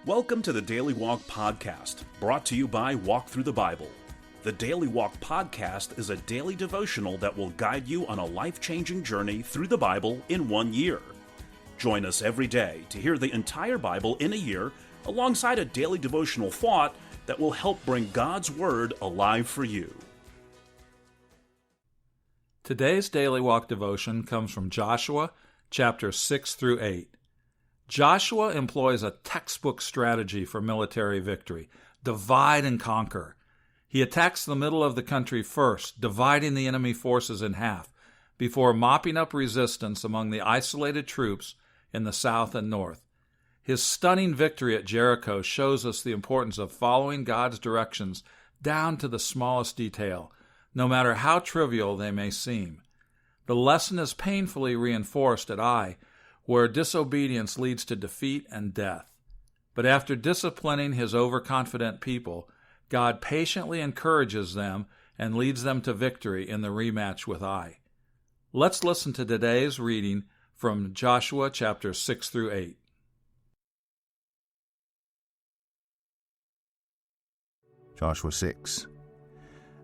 Welcome to the Daily Walk Podcast, brought to you by Walk Thru the Bible. The Daily Walk Podcast is a daily devotional that will guide you on a life-changing journey through the Bible in 1 year. Join us every day to hear the entire Bible in a year, alongside a daily devotional thought that will help bring God's Word alive for you. Today's Daily Walk devotion comes from Joshua, chapters 6 through 8. Joshua employs a textbook strategy for military victory: divide and conquer. He attacks the middle of the country first, dividing the enemy forces in half, before mopping up resistance among the isolated troops in the south and north. His stunning victory at Jericho shows us the importance of following God's directions down to the smallest detail, no matter how trivial they may seem. The lesson is painfully reinforced at Ai, where disobedience leads to defeat and death. But after disciplining his overconfident people, God patiently encourages them and leads them to victory in the rematch with Ai. Let's listen to today's reading from Joshua chapters 6 through 8. Joshua 6.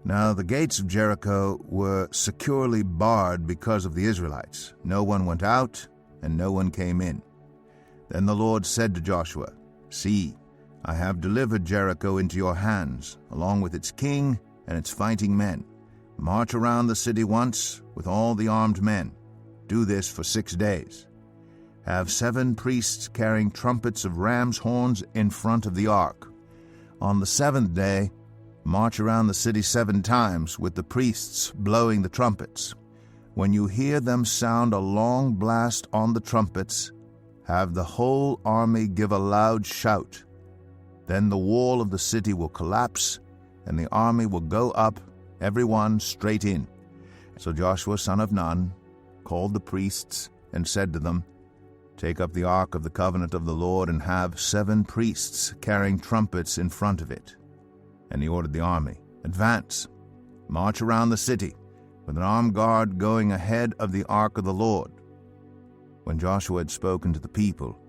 Now the gates of Jericho were securely barred because of the Israelites. No one went out, and no one came in. Then the Lord said to Joshua, "See, I have delivered Jericho into your hands, along with its king and its fighting men. March around the city once with all the armed men. Do this for 6 days. Have 7 priests carrying trumpets of ram's horns in front of the ark. On the 7th day, march around the city 7 times with the priests blowing the trumpets. When you hear them sound a long blast on the trumpets, have the whole army give a loud shout. Then the wall of the city will collapse, and the army will go up, every one straight in." So Joshua son of Nun called the priests and said to them, "Take up the ark of the covenant of the Lord and have 7 priests carrying trumpets in front of it." And he ordered the army, "Advance, march around the city, with an armed guard going ahead of the ark of the Lord." When Joshua had spoken to the people,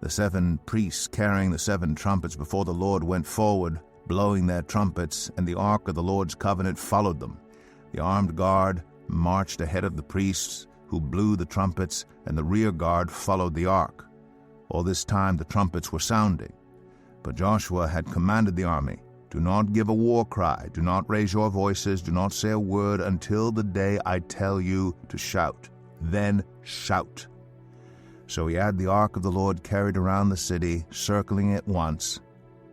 the 7 priests carrying the 7 trumpets before the Lord went forward, blowing their trumpets, and the ark of the Lord's covenant followed them. The armed guard marched ahead of the priests, who blew the trumpets, and the rear guard followed the ark. All this time the trumpets were sounding. But Joshua had commanded the army, "Do not give a war cry, do not raise your voices, do not say a word until the day I tell you to shout. Then shout." So he had the ark of the Lord carried around the city, circling it once.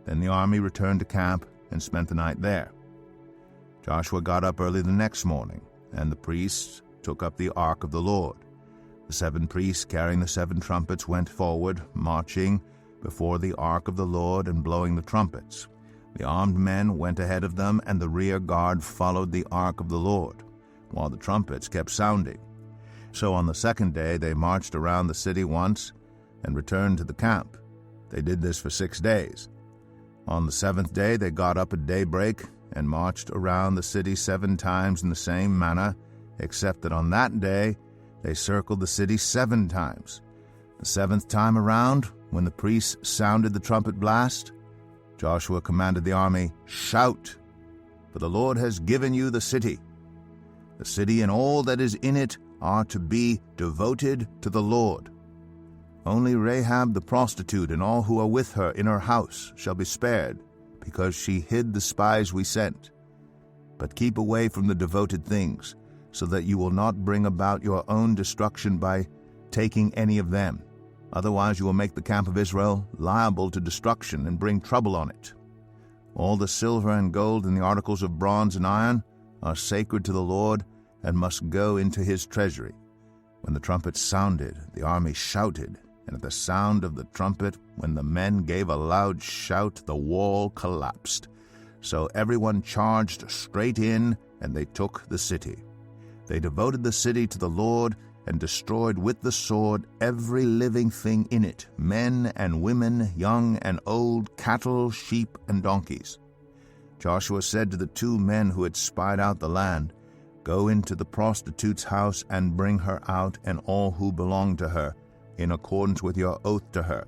Then the army returned to camp and spent the night there. Joshua got up early the next morning, and the priests took up the ark of the Lord. The 7 priests carrying the 7 trumpets went forward, marching before the ark of the Lord and blowing the trumpets. The armed men went ahead of them, and the rear guard followed the ark of the Lord, while the trumpets kept sounding. So on the 2nd day they marched around the city once and returned to the camp. They did this for 6 days. On the 7th day they got up at daybreak and marched around the city 7 times in the same manner, except that on that day they circled the city 7 times. The 7th time around, when the priests sounded the trumpet blast, Joshua commanded the army, "Shout, for the Lord has given you the city. The city and all that is in it are to be devoted to the Lord. Only Rahab the prostitute and all who are with her in her house shall be spared, because she hid the spies we sent. But keep away from the devoted things, so that you will not bring about your own destruction by taking any of them. Otherwise you will make the camp of Israel liable to destruction and bring trouble on it. All the silver and gold and the articles of bronze and iron are sacred to the Lord and must go into his treasury." When the trumpet sounded, the army shouted, and at the sound of the trumpet, when the men gave a loud shout, the wall collapsed. So everyone charged straight in, and they took the city. They devoted the city to the Lord and destroyed with the sword every living thing in it, men and women, young and old, cattle, sheep, and donkeys. Joshua said to the 2 men who had spied out the land, "Go into the prostitute's house and bring her out and all who belong to her, in accordance with your oath to her."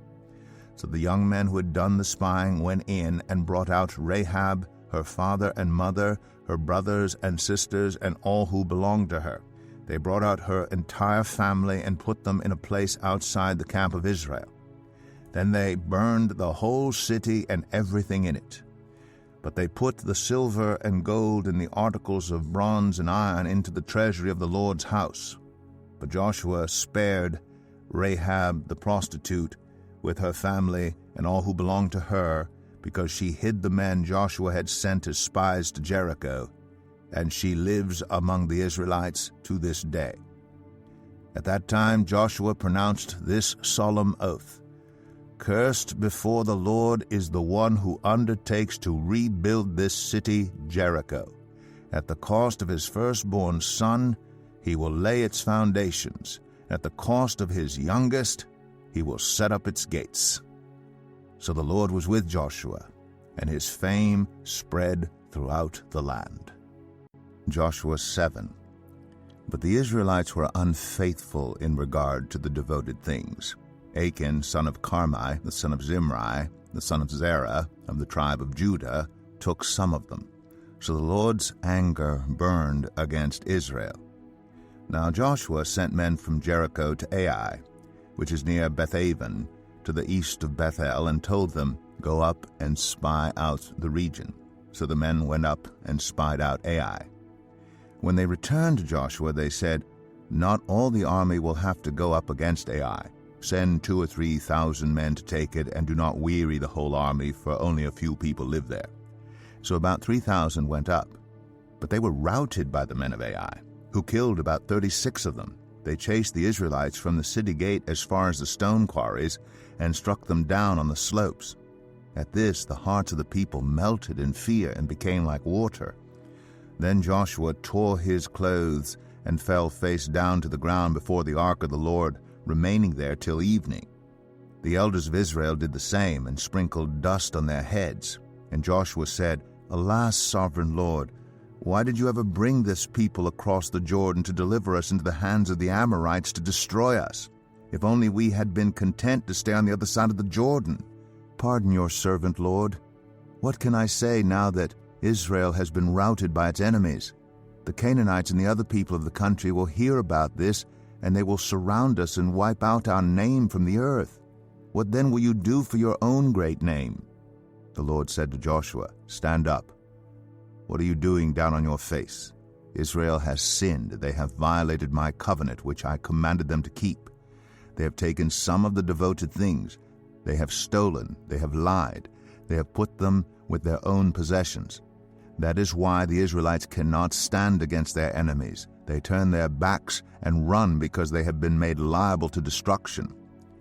So the young men who had done the spying went in and brought out Rahab, her father and mother, her brothers and sisters, and all who belonged to her. They brought out her entire family and put them in a place outside the camp of Israel. Then they burned the whole city and everything in it. But they put the silver and gold and the articles of bronze and iron into the treasury of the Lord's house. But Joshua spared Rahab the prostitute with her family and all who belonged to her, because she hid the men Joshua had sent as spies to Jericho, and she lives among the Israelites to this day. At that time Joshua pronounced this solemn oath: "Cursed before the Lord is the one who undertakes to rebuild this city, Jericho. At the cost of his firstborn son, he will lay its foundations. At the cost of his youngest, he will set up its gates." So the Lord was with Joshua, and his fame spread throughout the land. Joshua 7. But the Israelites were unfaithful in regard to the devoted things. Achan, son of Carmi, the son of Zimri, the son of Zerah, of the tribe of Judah, took some of them. So the Lord's anger burned against Israel. Now Joshua sent men from Jericho to Ai, which is near Bethaven, to the east of Bethel, and told them, "Go up and spy out the region." So the men went up and spied out Ai. When they returned to Joshua, they said, "Not all the army will have to go up against Ai. Send 2,000 or 3,000 men to take it, and do not weary the whole army, for only a few people live there." So about 3,000 went up. But they were routed by the men of Ai, who killed about 36 of them. They chased the Israelites from the city gate as far as the stone quarries, and struck them down on the slopes. At this the hearts of the people melted in fear and became like water. Then Joshua tore his clothes and fell face down to the ground before the ark of the Lord, remaining there till evening. The elders of Israel did the same, and sprinkled dust on their heads. And Joshua said, "Alas, sovereign Lord, why did you ever bring this people across the Jordan to deliver us into the hands of the Amorites to destroy us? If only we had been content to stay on the other side of the Jordan. Pardon your servant, Lord. What can I say now that Israel has been routed by its enemies? The Canaanites and the other people of the country will hear about this, and they will surround us and wipe out our name from the earth. What then will you do for your own great name?" The Lord said to Joshua, "Stand up. What are you doing down on your face? Israel has sinned. They have violated my covenant, which I commanded them to keep. They have taken some of the devoted things. They have stolen. They have lied. They have put them with their own possessions. That is why the Israelites cannot stand against their enemies. They turn their backs and run because they have been made liable to destruction.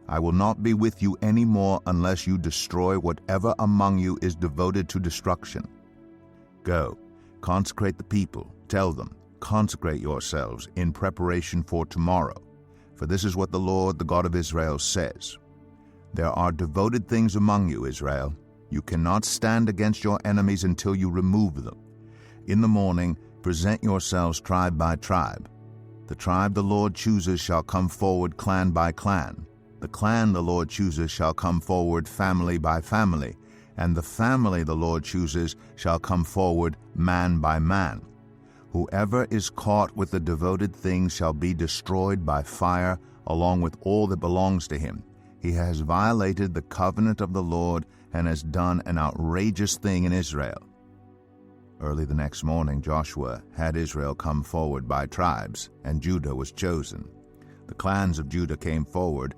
I will not be with you any more unless you destroy whatever among you is devoted to destruction. Go, consecrate the people. Tell them, consecrate yourselves in preparation for tomorrow. For this is what the Lord, the God of Israel, says. There are devoted things among you, Israel. You cannot stand against your enemies until you remove them. In the morning, present yourselves tribe by tribe. The tribe the Lord chooses shall come forward clan by clan. The clan the Lord chooses shall come forward family by family. And the family the Lord chooses shall come forward man by man. Whoever is caught with the devoted things shall be destroyed by fire, along with all that belongs to him. He has violated the covenant of the Lord and has done an outrageous thing in Israel. Early the next morning Joshua had Israel come forward by tribes, and Judah was chosen. The clans of Judah came forward,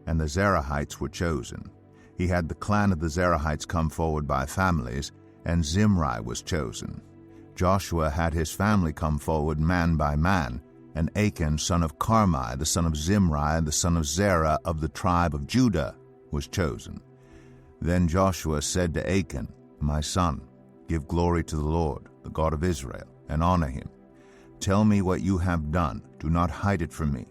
and the Zerahites were chosen. He had the clan of the Zerahites come forward by families, and Zimri was chosen. Joshua had his family come forward man by man, and Achan, son of Carmi, the son of Zimri, the son of Zerah, of the tribe of Judah, was chosen. Then Joshua said to Achan, "My son, give glory to the Lord, the God of Israel, and honor him. Tell me what you have done. Do not hide it from me."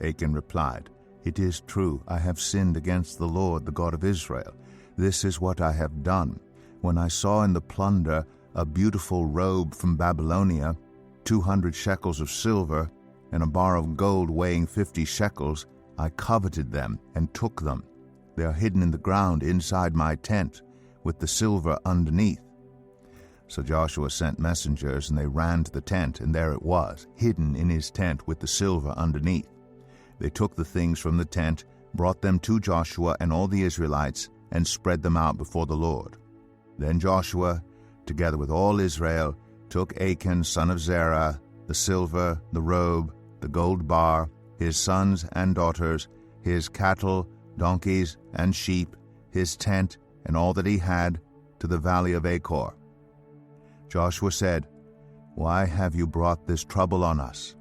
Achan replied, "It is true, I have sinned against the Lord, the God of Israel. This is what I have done. When I saw in the plunder a beautiful robe from Babylonia, 200 shekels of silver, and a bar of gold weighing 50 shekels, I coveted them and took them. They are hidden in the ground inside my tent, with the silver underneath." So Joshua sent messengers, and they ran to the tent, and there it was, hidden in his tent with the silver underneath. They took the things from the tent, brought them to Joshua and all the Israelites, and spread them out before the Lord. Then Joshua, together with all Israel, took Achan son of Zerah, the silver, the robe, the gold bar, his sons and daughters, his cattle, donkeys, and sheep, his tent, and all that he had, to the valley of Achor. Joshua said, "Why have you brought this trouble on us?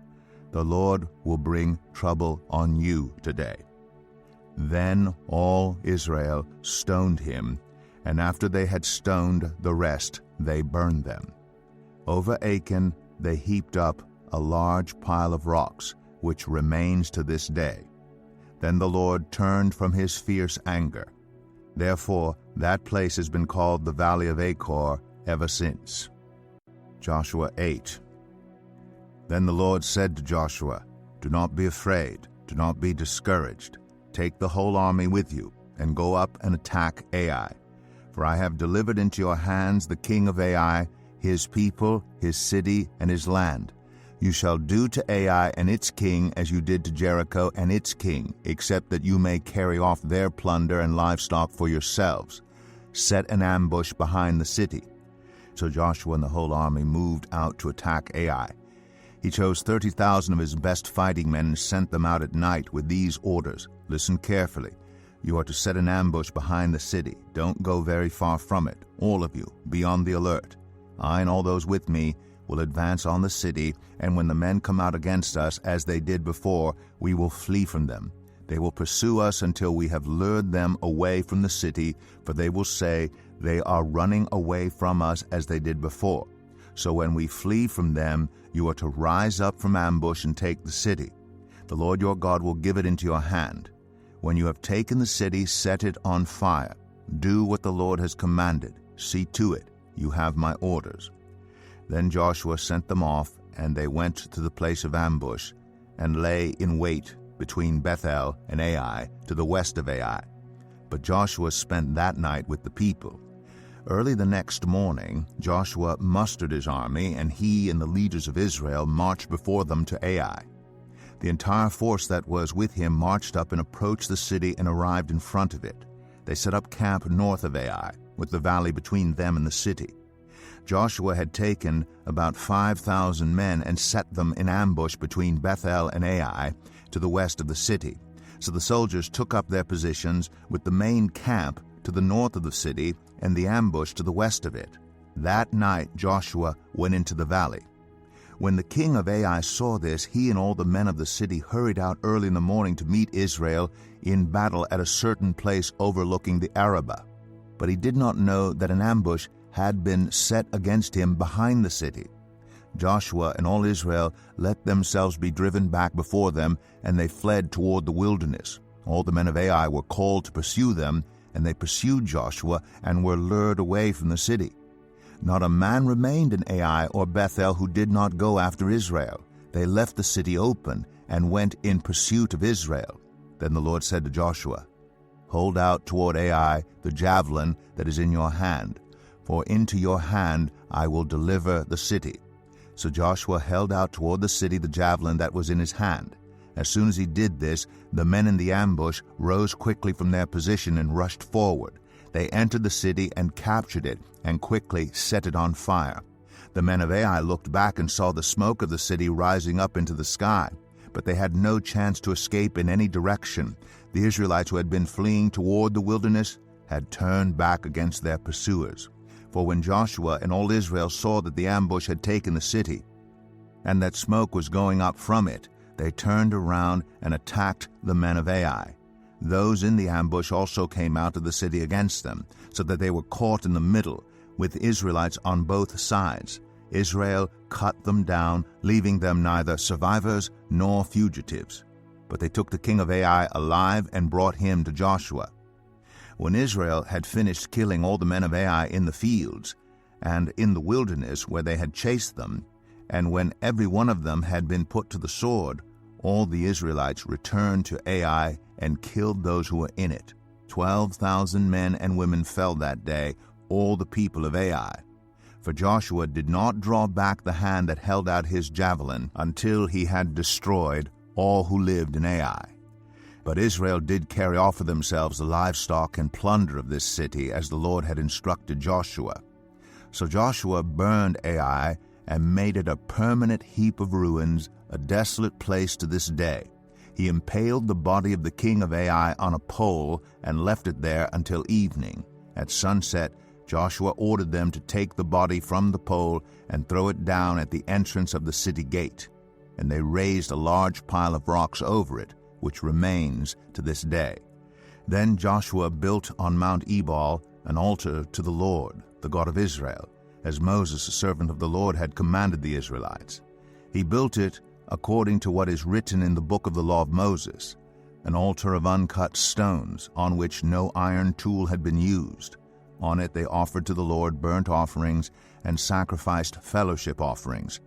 The Lord will bring trouble on you today." Then all Israel stoned him, and after they had stoned the rest, they burned them. Over Achan they heaped up a large pile of rocks, which remains to this day. Then the Lord turned from his fierce anger. Therefore that place has been called the Valley of Achor ever since. Joshua 8. Then the Lord said to Joshua, "Do not be afraid, do not be discouraged. Take the whole army with you, and go up and attack Ai. For I have delivered into your hands the king of Ai, his people, his city, and his land. You shall do to Ai and its king as you did to Jericho and its king, except that you may carry off their plunder and livestock for yourselves. Set an ambush behind the city." So Joshua and the whole army moved out to attack Ai. He chose 30,000 of his best fighting men and sent them out at night with these orders. Listen carefully. You are to set an ambush behind the city. Don't go very far from it. All of you, be on the alert. I and all those with me will advance on the city, and when the men come out against us, as they did before, we will flee from them. They will pursue us until we have lured them away from the city, for they will say, "They are running away from us as they did before." So when we flee from them, you are to rise up from ambush and take the city. The Lord your God will give it into your hand. When you have taken the city, set it on fire. Do what the Lord has commanded. See to it. You have my orders. Then Joshua sent them off, and they went to the place of ambush, and lay in wait between Bethel and Ai, to the west of Ai. But Joshua spent that night with the people. Early the next morning, Joshua mustered his army, and he and the leaders of Israel marched before them to Ai. The entire force that was with him marched up and approached the city and arrived in front of it. They set up camp north of Ai, with the valley between them and the city. Joshua had taken about 5,000 men and set them in ambush between Bethel and Ai, to the west of the city. So the soldiers took up their positions with the main camp to the north of the city and the ambush to the west of it. That night Joshua went into the valley. When the king of Ai saw this, he and all the men of the city hurried out early in the morning to meet Israel in battle at a certain place overlooking the Arabah. But he did not know that an ambush had been set against him behind the city. Joshua and all Israel let themselves be driven back before them, and they fled toward the wilderness. All the men of Ai were called to pursue them, and they pursued Joshua and were lured away from the city. Not a man remained in Ai or Bethel who did not go after Israel. They left the city open and went in pursuit of Israel. Then the Lord said to Joshua, "Hold out toward Ai the javelin that is in your hand, for into your hand I will deliver the city." So Joshua held out toward the city the javelin that was in his hand. As soon as he did this, the men in the ambush rose quickly from their position and rushed forward. They entered the city and captured it, and quickly set it on fire. The men of Ai looked back and saw the smoke of the city rising up into the sky, but they had no chance to escape in any direction. The Israelites who had been fleeing toward the wilderness had turned back against their pursuers. For when Joshua and all Israel saw that the ambush had taken the city, and that smoke was going up from it, they turned around and attacked the men of Ai. Those in the ambush also came out of the city against them, so that they were caught in the middle, with Israelites on both sides. Israel cut them down, leaving them neither survivors nor fugitives. But they took the king of Ai alive and brought him to Joshua. When Israel had finished killing all the men of Ai in the fields and in the wilderness where they had chased them, and when every one of them had been put to the sword, all the Israelites returned to Ai and killed those who were in it, 12,000 men and women fell that day, all the people of Ai. For Joshua did not draw back the hand that held out his javelin until he had destroyed all who lived in Ai. But Israel did carry off for themselves the livestock and plunder of this city, as the Lord had instructed Joshua. So Joshua burned Ai and made it a permanent heap of ruins, a desolate place to this day. He impaled the body of the king of Ai on a pole and left it there until evening. At sunset, Joshua ordered them to take the body from the pole and throw it down at the entrance of the city gate. And they raised a large pile of rocks over it, which remains to this day. Then Joshua built on Mount Ebal an altar to the Lord, the God of Israel, as Moses, the servant of the Lord, had commanded the Israelites. He built it according to what is written in the book of the law of Moses, an altar of uncut stones, on which no iron tool had been used. On it they offered to the Lord burnt offerings and sacrificed fellowship offerings.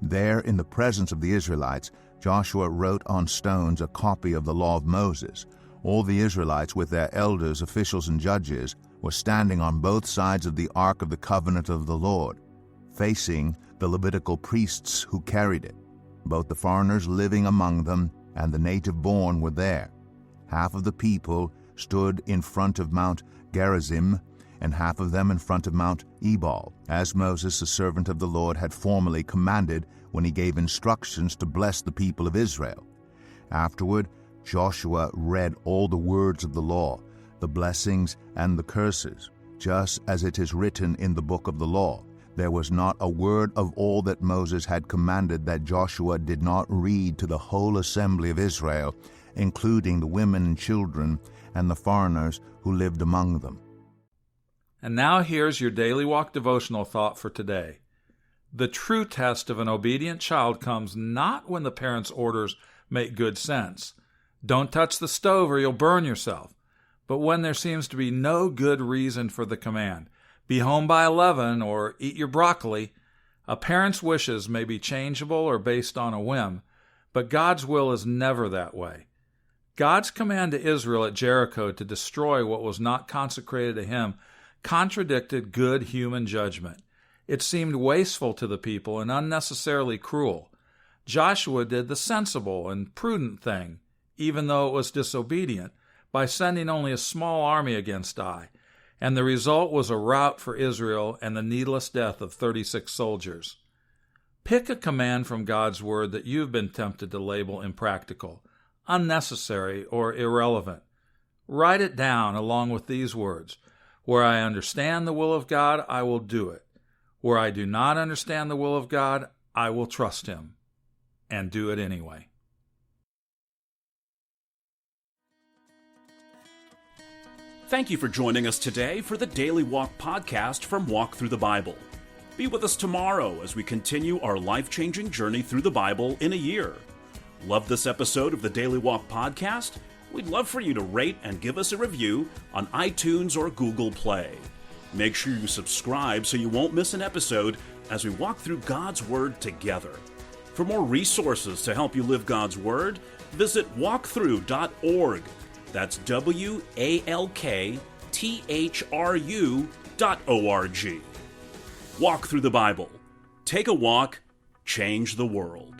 There, in the presence of the Israelites, Joshua wrote on stones a copy of the law of Moses. All the Israelites, with their elders, officials, and judges, were standing on both sides of the ark of the covenant of the Lord, facing the Levitical priests who carried it. Both the foreigners living among them and the native-born were there. Half of the people stood in front of Mount Gerizim, and half of them in front of Mount Ebal, as Moses, the servant of the Lord, had formerly commanded when he gave instructions to bless the people of Israel. Afterward, Joshua read all the words of the law, the blessings and the curses, just as it is written in the book of the law. There was not a word of all that Moses had commanded that Joshua did not read to the whole assembly of Israel, including the women and children and the foreigners who lived among them. And now here's your Daily Walk devotional thought for today. The true test of an obedient child comes not when the parent's orders make good sense. Don't touch the stove or you'll burn yourself. But when there seems to be no good reason for the command, be home by 11 or eat your broccoli. A parent's wishes may be changeable or based on a whim, but God's will is never that way. God's command to Israel at Jericho to destroy what was not consecrated to him contradicted good human judgment. It seemed wasteful to the people and unnecessarily cruel. Joshua did the sensible and prudent thing, even though it was disobedient, by sending only a small army against Ai, and the result was a rout for Israel and the needless death of 36 soldiers. Pick a command from God's Word that you've been tempted to label impractical, unnecessary, or irrelevant. Write it down along with these words: where I understand the will of God, I will do it. Where I do not understand the will of God, I will trust Him and do it anyway. Thank you for joining us today for the Daily Walk podcast from Walk Thru the Bible. Be with us tomorrow as we continue our life-changing journey through the Bible in a year. Love this episode of the Daily Walk podcast? We'd love for you to rate and give us a review on iTunes or Google Play. Make sure you subscribe so you won't miss an episode as we walk through God's Word together. For more resources to help you live God's Word, visit walkthru.org. That's WALKTHRU.org. Walk Thru the Bible. Take a walk, change the world.